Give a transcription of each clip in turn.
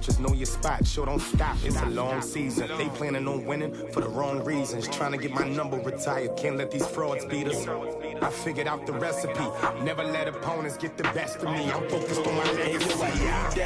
season. Just know your spot, sure don't stop. It's a long season. They planning on winning for the wrong reasons. Trying to get my number retired. Can't let these frauds beat us. I figured out the recipe. Never let opponents get the best of me. I'm focused on my legacy.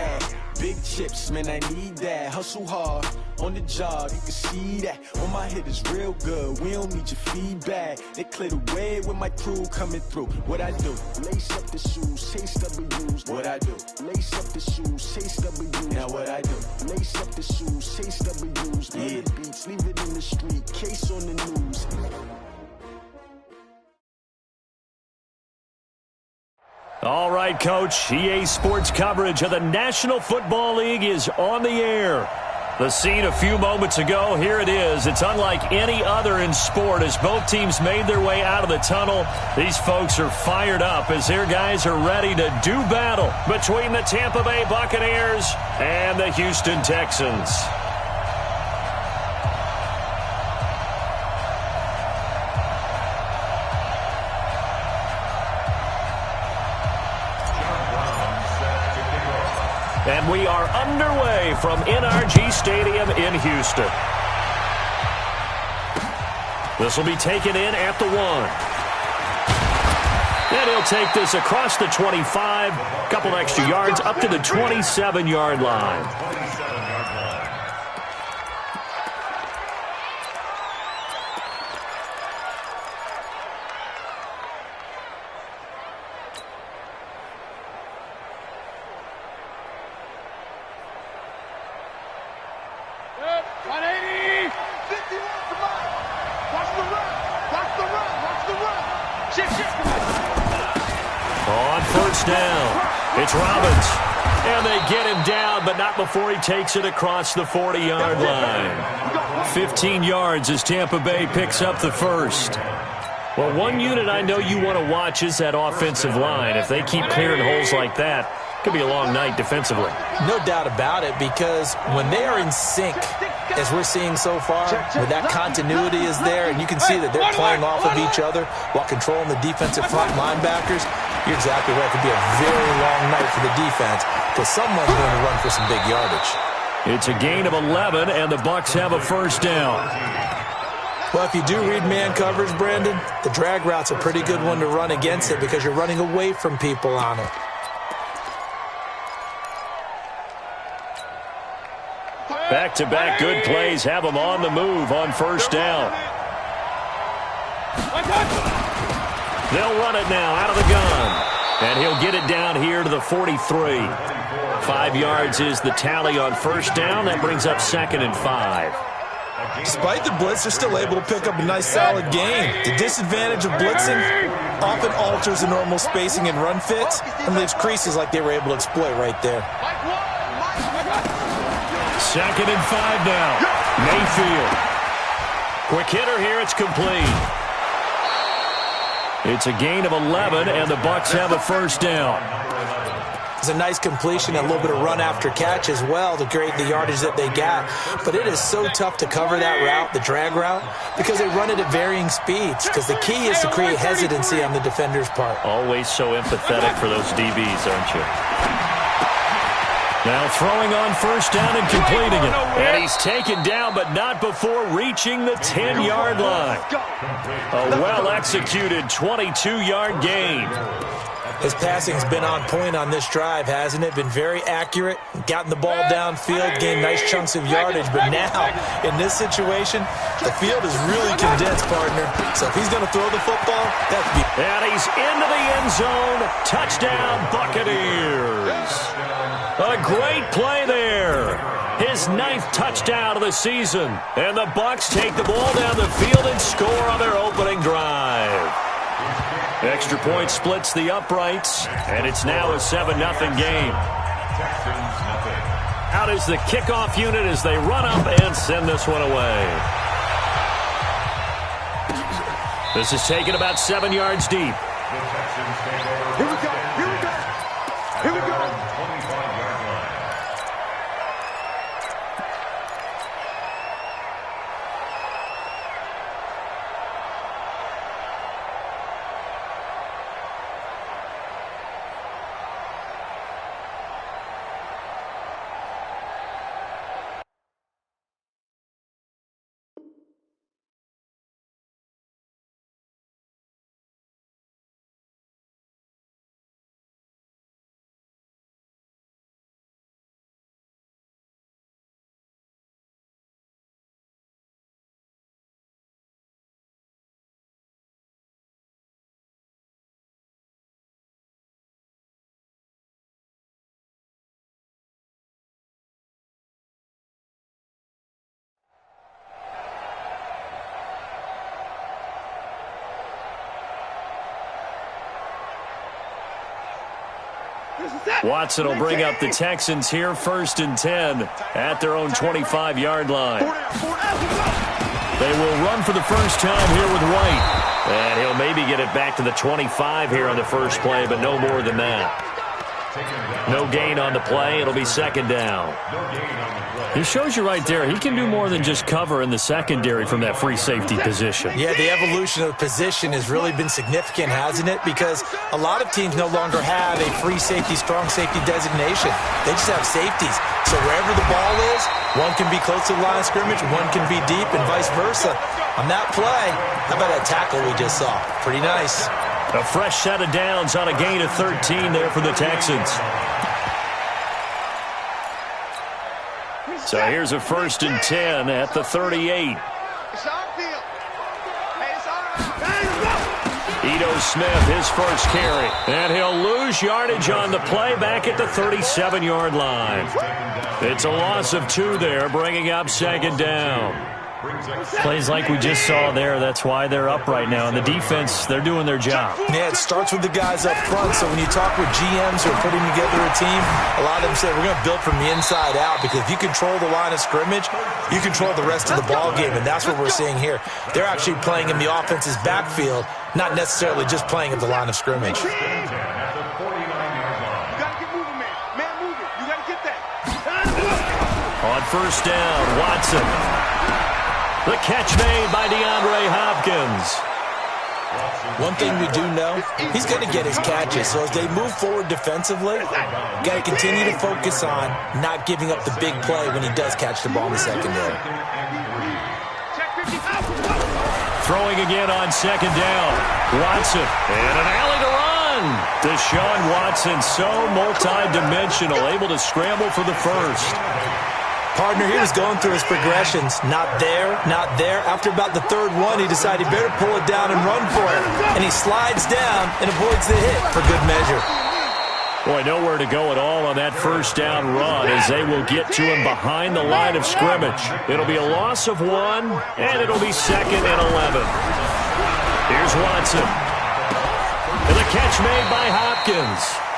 Big chips, man, I need that. Hustle hard on the job, you can see that. On my hit is real good, we don't need your feedback. They clear the way with my crew coming through. What I do? Lace up the shoes, chase W's. What I do? Lace up the shoes, chase W's. Now what I do? Lace up the shoes, chase W's. Yeah. Beats, leave it in the street, case on the news. All right, Coach. EA Sports coverage of the National Football League is on the air. The scene a few moments ago, here it is. It's unlike any other in sport as both teams made their way out of the tunnel. These folks are fired up as their guys are ready to do battle between the Tampa Bay Buccaneers and the Houston Texans. And we are underway from NRG Stadium in Houston. This will be taken in at the 1. And he'll take this across the 25, couple extra yards up to the 27-yard line. It's Robbins, and they get him down, but not before he takes it across the 40-yard line. 15 yards as Tampa Bay picks up the first. Well, one unit I know you want to watch is that offensive line. If they keep clearing holes like that, it could be a long night defensively. No doubt about it, because when they are in sync, as we're seeing so far, where that continuity is there, and you can see that they're playing off of each other while controlling the defensive front linebackers, you're exactly right. It could be a very long night for the defense because someone's going to run for some big yardage. It's a gain of 11, and the Bucs have a first down. Well, if you do read man coverage, Brandon, the drag route's a pretty good one to run against it because you're running away from people on it. Back-to-back good plays have them on the move on first down. They'll run it now out of the gun. And he'll get it down here to the 43. 5 yards is the tally on first down. That brings up 2nd and 5. Despite the blitz, they're still able to pick up a nice solid gain. The disadvantage of blitzing often alters the normal spacing and run fits and leaves creases like they were able to exploit right there. 2nd and 5 now. Mayfield. Quick hitter here. It's complete. It's a gain of 11, and the Bucs have a first down. It's a nice completion, a little bit of run after catch as well to create the yardage that they got. But it is so tough to cover that route, the drag route, because they run it at varying speeds. Because the key is to create hesitancy on the defender's part. Always so empathetic for those DBs, aren't you? Now throwing on first down and completing it. And he's taken down, but not before reaching the 10-yard line. A well-executed 22-yard gain. His passing's been on point on this drive, hasn't it? Been very accurate, gotten the ball downfield, gained nice chunks of yardage. But now, in this situation, the field is really condensed, partner. So if he's going to throw the football, that could be... And he's into the end zone. Touchdown, Buccaneers. A great play there. His 9th touchdown of the season. And the Bucs take the ball down the field and score on their opening drive. Extra point splits the uprights, and it's now a 7-0 game. Out is the kickoff unit as they run up and send this one away. This is taken about 7 yards deep. Here we go. Here we go. Here we go. Watson will bring up the Texans here 1st and 10 at their own 25-yard line. They will run for the first time here with White. And he'll maybe get it back to the 25 here on the first play, but no more than that. No gain on the play. It'll be 2nd down. He shows you right there, he can do more than just cover in the secondary from that free safety position. Yeah, the evolution of the position has really been significant, hasn't it? Because a lot of teams no longer have a free safety, strong safety designation. They just have safeties. So wherever the ball is, one can be close to the line of scrimmage, one can be deep, and vice versa. On that play, how about that tackle we just saw? Pretty nice. A fresh set of downs on a gain of 13 there for the Texans. So here's a 1st and 10 at the 38. Ito Smith, his first carry. And he'll lose yardage on the play back at the 37-yard line. It's a loss of 2 there, bringing up 2nd down. Plays like we just saw there, that's why they're up right now. And the defense, they're doing their job. Yeah, it starts with the guys up front. So when you talk with GMs who are putting together a team, a lot of them say we're going to build from the inside out, because if you control the line of scrimmage, you control the rest of the ball game, and that's what we're seeing here. They're actually playing in the offense's backfield, not necessarily just playing at the line of scrimmage. On 1st down, Watson. The catch made by DeAndre Hopkins. One thing we do know, he's going to get his catches. So as they move forward defensively, got to continue to focus on not giving up the big play when he does catch the ball in the secondary. Throwing again on 2nd down. Watson. And an alley to run. Deshaun Watson, so multi-dimensional, able to scramble for the first. Partner, he was going through his progressions. Not there, not there. After about the 3rd one, he decided he better pull it down and run for it. And he slides down and avoids the hit for good measure. Boy, nowhere to go at all on that 1st down run, as they will get to him behind the line of scrimmage. It'll be a loss of 1, and it'll be 2nd and 11. Here's Watson. And the catch made by Hopkins.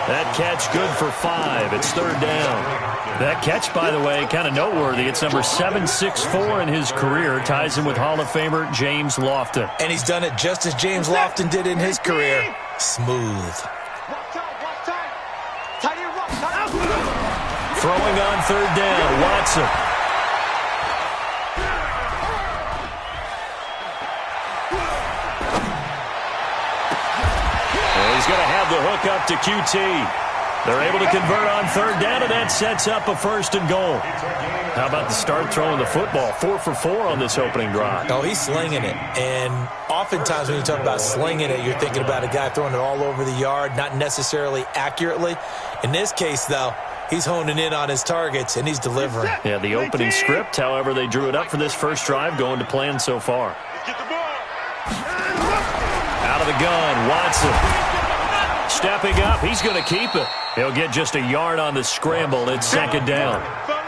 That catch good for 5. It's 3rd down. That catch, by the way, kind of noteworthy. It's number 764 in his career. Ties him with Hall of Famer James Lofton. And he's done it just as James Lofton did in his career. Smooth. Throwing on 3rd down, Watson. He's going to have the hook up to QT. They're able to convert on 3rd down, and that sets up a 1st and goal. How about the start throwing the football? 4 for 4 on this opening drive. Oh, he's slinging it. And oftentimes when you talk about slinging it, you're thinking about a guy throwing it all over the yard, not necessarily accurately. In this case, though, he's honing in on his targets, and he's delivering. Yeah, the opening script, however, they drew it up for this first drive, going to plan so far. Out of the gun, Watson. Stepping up, he's going to keep it. He'll get just a yard on the scramble. It's 2nd down.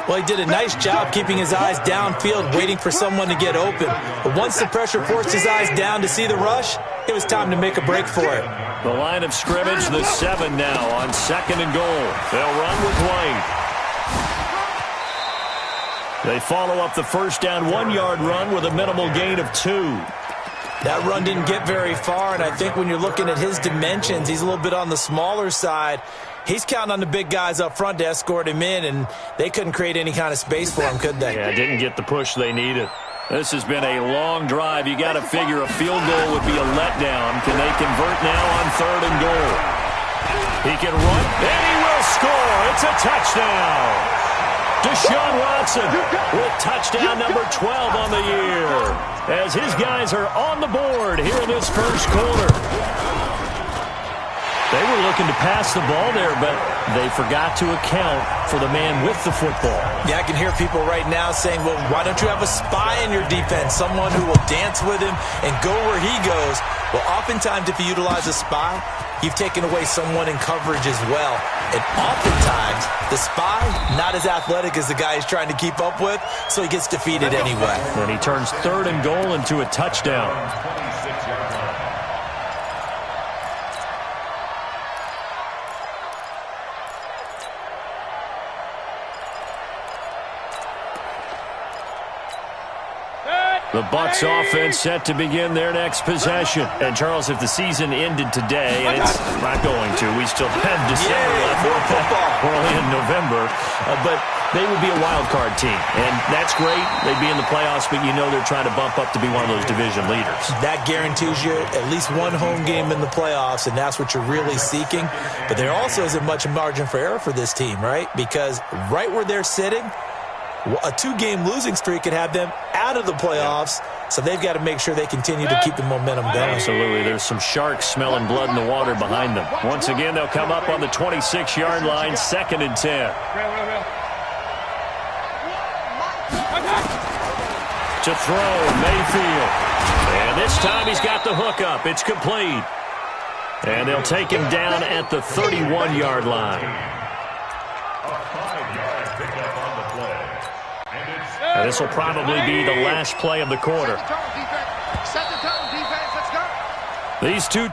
Well, he did a nice job keeping his eyes downfield, waiting for someone to get open. But once the pressure forced his eyes down to see the rush, it was time to make a break for it. The line of scrimmage, the 7 now on 2nd and goal. They'll run with White. They follow up the 1st down 1-yard run with a minimal gain of 2. That run didn't get very far, and I think when you're looking at his dimensions, he's a little bit on the smaller side. He's counting on the big guys up front to escort him in, and they couldn't create any kind of space for him, could they? Yeah, didn't get the push they needed. This has been a long drive. You got to figure a field goal would be a letdown. Can they convert now on 3rd and goal? He can run, and he will score. It's a touchdown. Deshaun Watson with touchdown number 12 on the year, as his guys are on the board here in this first quarter. They were looking to pass the ball there, but they forgot to account for the man with the football. Yeah, I can hear people right now saying, well, why don't you have a spy in your defense, someone who will dance with him and go where he goes? Well, oftentimes if you utilize a spy, you've taken away someone in coverage as well. And oftentimes, the spy, not as athletic as the guy he's trying to keep up with, so he gets defeated anyway. And he turns 3rd and goal into a touchdown. The Bucs offense set to begin their next possession. And, Charles, if the season ended today, and it's not going to, we still have December left. More football. We're only in November. But they would be a wild card team. And that's great. They'd be in the playoffs, but you know they're trying to bump up to be one of those division leaders. That guarantees you at least one home game in the playoffs, and that's what you're really seeking. But there also isn't much margin for error for this team, right? Because right where they're sitting, a 2-game losing streak could have them out of the playoffs, so they've got to make sure they continue to keep the momentum going. Absolutely. There's some sharks smelling blood in the water behind them. Once again, they'll come up on the 26-yard line, 2nd and 10. To throw, Mayfield. And this time he's got the hook up. It's complete. And they'll take him down at the 31-yard line. And this will probably be the last play of the quarter. Set the tone, defense. Let's go. These two...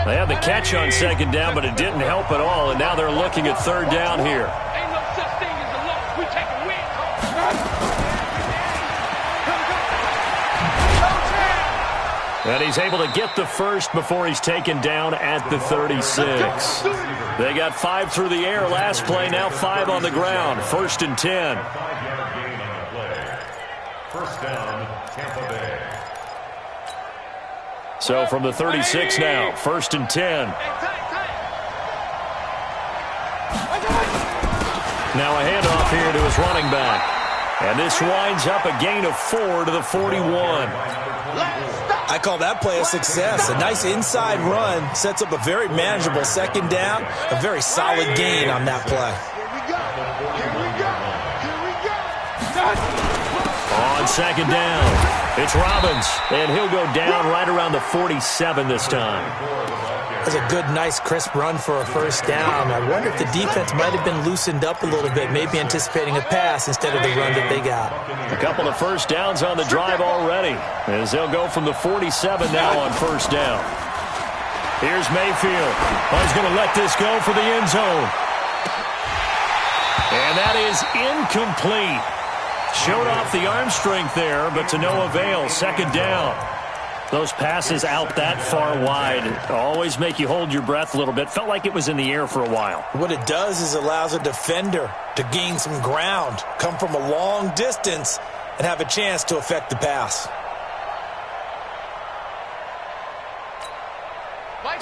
They had the catch on 2nd down, but it didn't help at all, and now they're looking at 3rd down here. Ain't no such thing as a loss. We take a win. And he's able to get the first before he's taken down at the 36. They got 5 through the air last play, now 5 on the ground. 1st and 10. 5-yard gain on the play. First down, Tampa Bay. So from the 36 now, 1st and 10. Now a handoff here to his running back. And this winds up a gain of 4 to the 41. I call that play a success. A nice inside run sets up a very manageable 2nd down. A very solid gain on that play. On 2nd down, it's Robbins, and he'll go down right around the 47 this time. That's a good, nice, crisp run for a 1st down. I wonder if the defense might have been loosened up a little bit, maybe anticipating a pass instead of the run that they got. A couple of 1st downs on the drive already, as they'll go from the 47 now on 1st down. Here's Mayfield. Oh, he's going to let this go for the end zone. And that is incomplete. Showed off the arm strength there, but to no avail. 2nd down. Those passes out that far wide always make you hold your breath a little bit. Felt like it was in the air for a while. What it does is allows a defender to gain some ground, come from a long distance, and have a chance to affect the pass.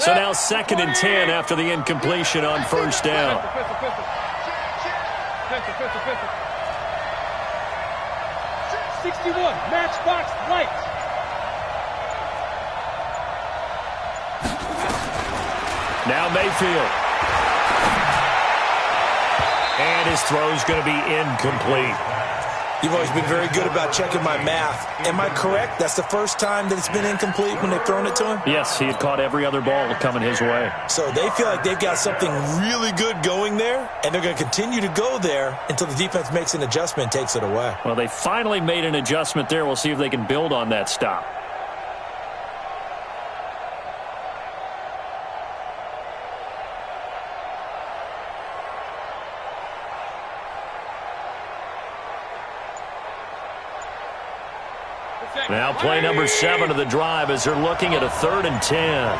So now 2nd and 10 after the incompletion on 1st down. 61, matchbox lights. Now Mayfield. And his throw's going to be incomplete. You've always been very good about checking my math. Am I correct? That's the first time that it's been incomplete when they've thrown it to him? Yes, he had caught every other ball coming his way. So they feel like they've got something really good going there, and they're going to continue to go there until the defense makes an adjustment and takes it away. Well, they finally made an adjustment there. We'll see if they can build on that stop. Now play number 7 of the drive as they're looking at a 3rd and 10.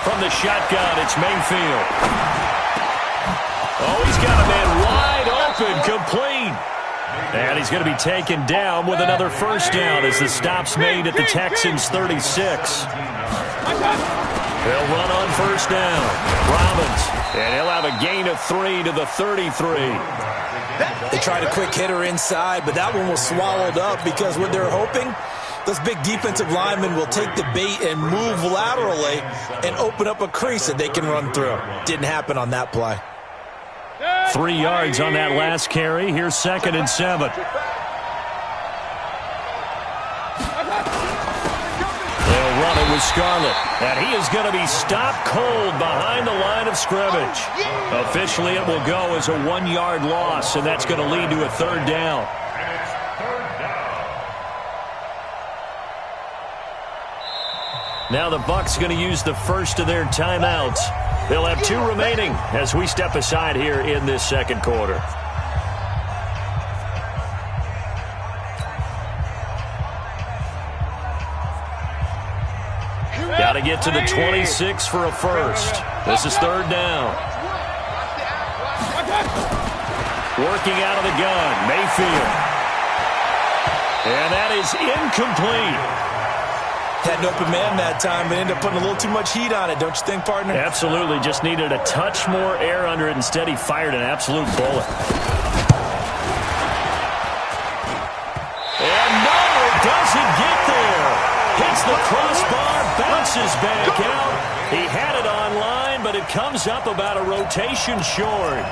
From the shotgun, it's Mayfield. Oh, he's got a man wide open, complete. And he's going to be taken down with another 1st down as the stop's made at the Texans' 36. They'll run on 1st down. Robbins, and he'll have a gain of 3 to the 33. They tried a quick hitter inside, but that one was swallowed up because what they're hoping, those big defensive linemen will take the bait and move laterally and open up a crease that they can run through. Didn't happen on that play. 3 yards on that last carry. Here's 2nd and 7. They'll run it with Scarlett. And he is going to be stopped cold behind the line of scrimmage. Officially, it will go as a 1-yard loss, and that's going to lead to a third down. Now the Bucs going to use the first of their timeouts. They'll have 2 remaining as we step aside here in this second quarter. Got to get to the 26 for a first. This is third down. Working out of the gun, Mayfield. And that is incomplete. Had an open man that time, but ended up putting a little too much heat on it, don't you think, partner? Absolutely. Just needed a touch more air under it. Instead, he fired an absolute bullet. And no, it doesn't get there. Hits the crossbar, bounces back out. He had it on line, but it comes up about a rotation short.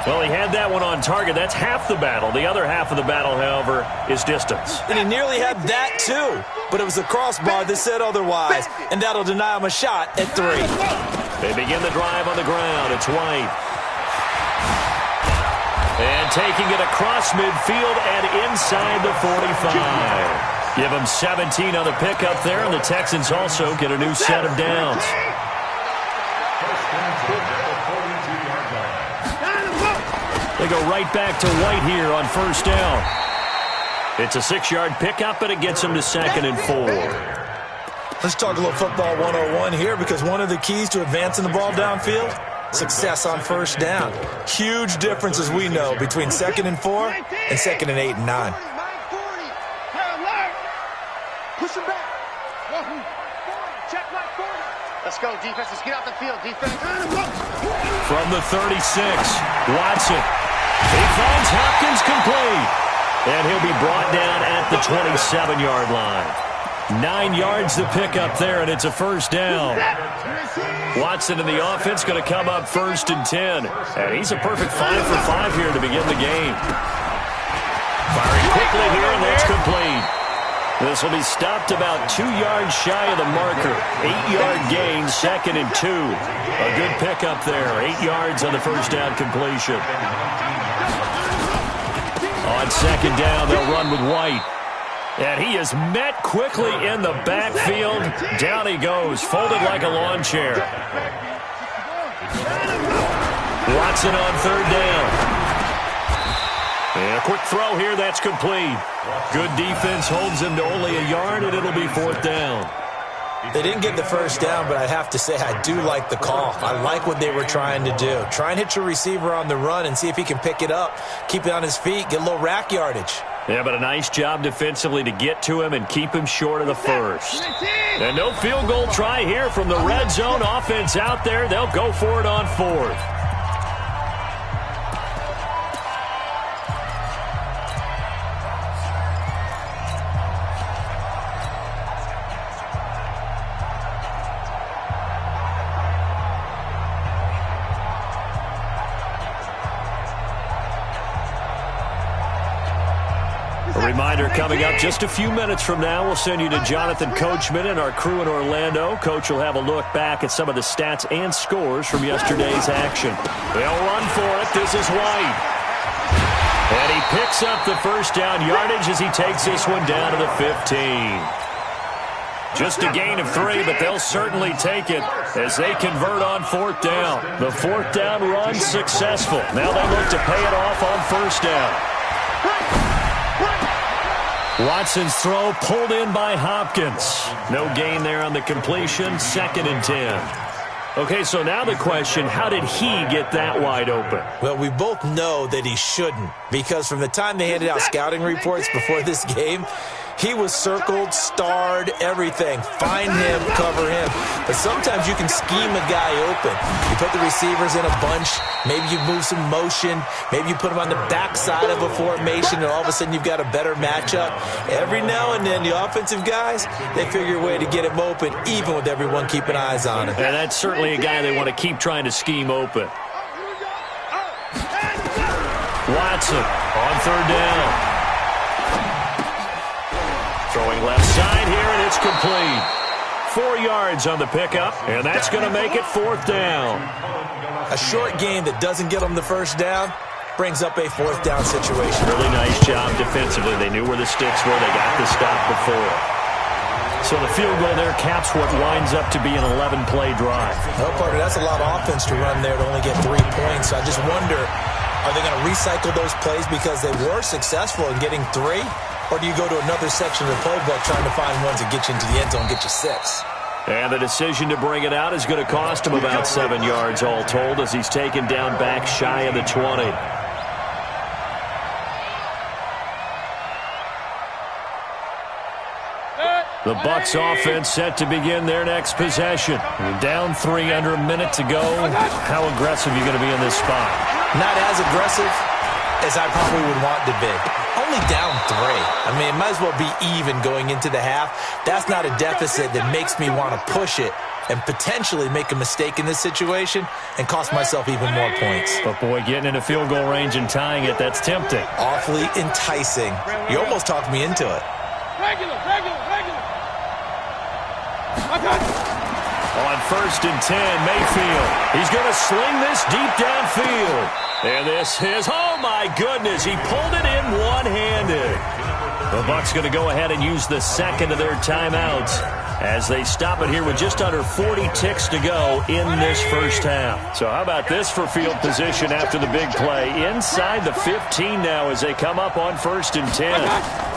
Well, he had that one on target. That's half the battle. The other half of the battle, however, is distance. And he nearly had that, too. But it was the crossbar that said otherwise. And that'll deny him a shot at 3. They begin the drive on the ground. It's White. And taking it across midfield and inside the 45. Give him 17 on the pickup there, and the Texans also get a new set of downs. They go right back to White here on first down. It's a 6-yard pickup, but it gets him to 2nd and 4. Let's talk a little football 101 here, because one of the keys to advancing the ball downfield, success on first down. Huge difference, as we know, between 2nd and 4 and 2nd and 8 and 9. Push him back. Check right 40. Let's go, defense. Let's get out the field, defense. From the 36, Watson. He finds Hopkins complete. And he'll be brought down at the 27-yard line. 9 yards to pick up there, and it's a first down. Watson in the offense going to come up 1st and 10. And he's a perfect 5 for 5 here to begin the game. Firing quickly here, and that's complete. This will be stopped about 2 yards shy of the marker. 8-yard gain, 2nd and 2. A good pickup there. 8 yards on the first down completion. On 2nd down, they'll run with White. And he is met quickly in the backfield. Down he goes, folded like a lawn chair. Watson on 3rd down. And a quick throw here, that's complete. Good defense holds him to only a yard, and it'll be 4th down. They didn't get the first down, but I have to say I do like the call. I like what they were trying to do. Try and hit your receiver on the run and see if he can pick it up, keep it on his feet, get a little rack yardage. Yeah, but a nice job defensively to get to him and keep him short of the first. And no field goal try here from the red zone offense out there. They'll go for it on 4th. Reminder coming up just a few minutes from now, we'll send you to Jonathan Coachman and our crew in Orlando. Coach will have a look back at some of the stats and scores from yesterday's action. They'll run for it. This is White. And he picks up the first down yardage as he takes this one down to the 15. Just a gain of 3, but they'll certainly take it as they convert on 4th down. The 4th down run successful. Now they look to pay it off on 1st down. Watson's throw pulled in by Hopkins. No gain there on the completion. 2nd and 10. Okay, so now the question, how did he get that wide open? Well, we both know that he shouldn't, because from the time they handed out scouting reports before this game, he was circled, starred, everything. Find him, cover him. But sometimes you can scheme a guy open. You put the receivers in a bunch. Maybe you move some motion. Maybe you put them on the backside of a formation, and all of a sudden you've got a better matchup. Every now and then, the offensive guys, they figure a way to get him open, even with everyone keeping eyes on him. And that's certainly a guy they want to keep trying to scheme open. Watson on 3rd down. Throwing left side here, and it's complete. 4 yards on the pickup, and that's going to make it 4th down. A short game that doesn't get them the first down brings up a 4th down situation. Really nice job defensively. They knew where the sticks were. They got the stop before. So the field goal there caps what winds up to be an 11-play drive. Well, partner, that's a lot of offense to run there to only get 3 points. So I just wonder, are they going to recycle those plays because they were successful in getting 3? Or do you go to another section of the playbook trying to find ones that get you into the end zone and get you 6? And the decision to bring it out is going to cost him about 7 yards all told as he's taken down back shy of the 20. The Bucs offense set to begin their next possession. We're down 3 under a minute to go. How aggressive are you going to be in this spot? Not as aggressive as I probably would want to be. Only down 3. I mean, it might as well be even going into the half. That's not a deficit that makes me want to push it and potentially make a mistake in this situation and cost myself even more points. But, boy, getting into field goal range and tying it, that's tempting. Awfully enticing. You almost talked me into it. Regular. On 1st and 10, Mayfield. He's going to sling this deep downfield. And this is, oh my goodness, he pulled it in one-handed. The Bucs going to go ahead and use the second of their timeouts as they stop it here with just under 40 ticks to go in this first half. So how about this for field position after the big play? Inside the 15 now as they come up on 1st and 10.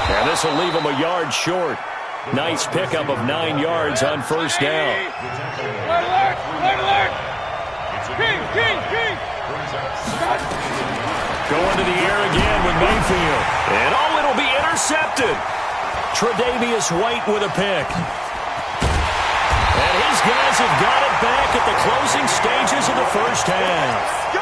And this will leave him a yard short. Nice pickup of 9 yards on 1st down. Going to the air again with Mayfield. And oh, it'll be intercepted. Tre'Davious White with a pick. And his guys have got it back at the closing stages of the first half.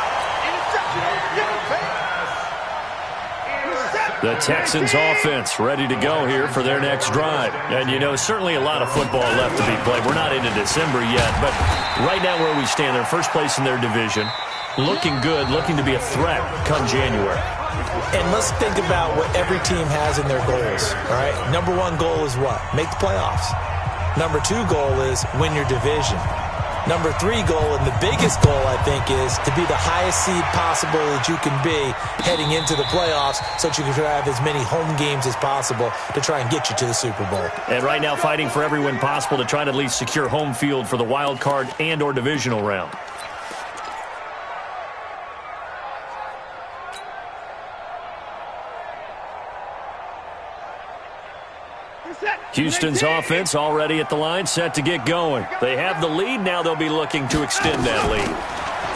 The Texans offense ready to go here for their next drive. And, you know, certainly a lot of football left to be played. We're not into December yet, but right now where we stand, they're first place in their division. Looking good, looking to be a threat come January. And let's think about what every team has in their goals, all right? Number 1 goal is what? Make the playoffs. Number 2 goal is win your division. Number 3 goal, and the biggest goal, I think, is to be the highest seed possible that you can be heading into the playoffs so that you can have as many home games as possible to try and get you to the Super Bowl. And right now fighting for every win possible to try to at least secure home field for the wild card and or divisional round. Houston's offense already at the line, set to get going. They have the lead. Now they'll be looking to extend that lead.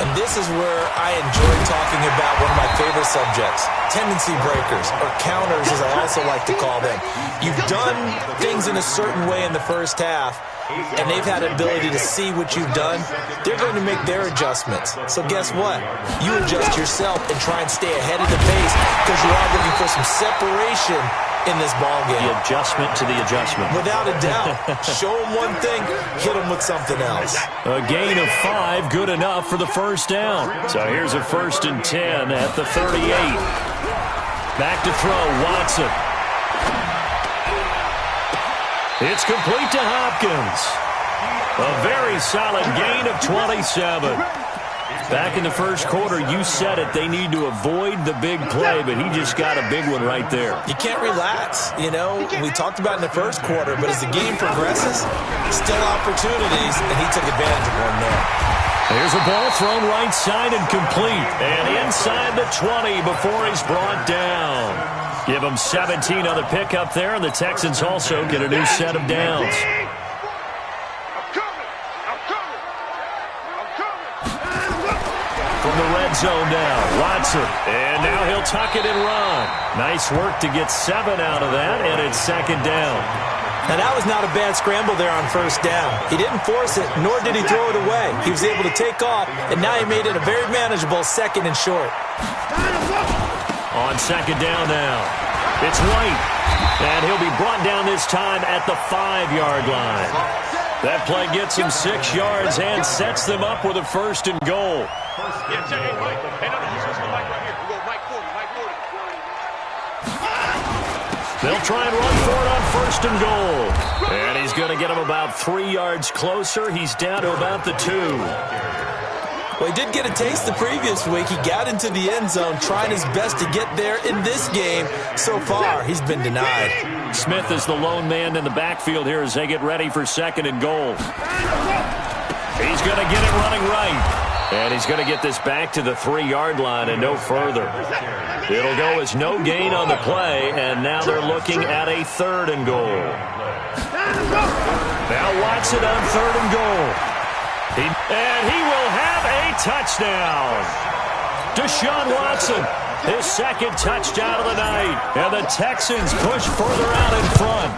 And this is where I enjoy talking about one of my favorite subjects, tendency breakers, or counters as I also like to call them. You've done things in a certain way in the first half, and they've had an ability to see what you've done. They're going to make their adjustments. So guess what? You adjust yourself and try and stay ahead of the pace because you are looking for some separation in this ball game. The adjustment to the adjustment. Without a doubt. Show them one thing, hit them with something else. A gain of 5, good enough for the first down. So here's a 1st and 10 at the 38. Back to throw, Watson. It's complete to Hopkins. A very solid gain of 27. Back in the first quarter, you said it, they need to avoid the big play, but he just got a big one right there. You can't relax. You know, we talked about in the first quarter, but as the game progresses, still opportunities, and he took advantage of one there. There's a ball thrown right side and complete. And inside the 20 before he's brought down. Give him 17 on the pickup there, and the Texans also get a new set of downs. From the red zone now, Watson. And now he'll tuck it and run. Nice work to get 7 out of that, and it's 2nd down. Now, that was not a bad scramble there on 1st down. He didn't force it, nor did he throw it away. He was able to take off, and now he made it a very manageable 2nd and short. On 2nd down now, it's White. And he'll be brought down this time at the 5-yard line. That play gets him 6 yards and sets them up with a 1st and goal. They'll try and run for it on 1st and goal. And he's going to get him about 3 yards closer. He's down to about the 2. Well, he did get a taste the previous week. He got into the end zone trying his best to get there in this game. So far, he's been denied. Smith is the lone man in the backfield here as they get ready for 2nd and goal. He's going to get it running right. And he's going to get this back to the 3-yard line and no further. It'll go as no gain on the play, and now they're looking at a 3rd and goal. Now Watson on 3rd and goal. And he will have a touchdown. Deshaun Watson, his 2nd touchdown of the night. And the Texans push further out in front.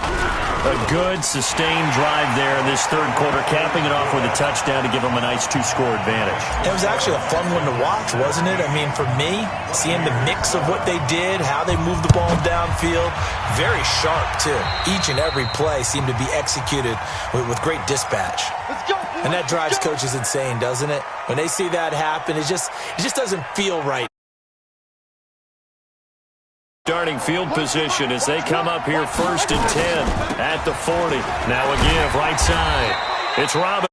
A good, sustained drive there in this 3rd quarter, capping it off with a touchdown to give them a nice 2-score advantage. It was actually a fun one to watch, wasn't it? I mean, for me, seeing the mix of what they did, how they moved the ball downfield, very sharp, too. Each and every play seemed to be executed with great dispatch. And that drives coaches insane, doesn't it? When they see that happen, it just doesn't feel right. Starting field position as they come up here 1st and 10 at the 40. Now a give right side. It's Robinson.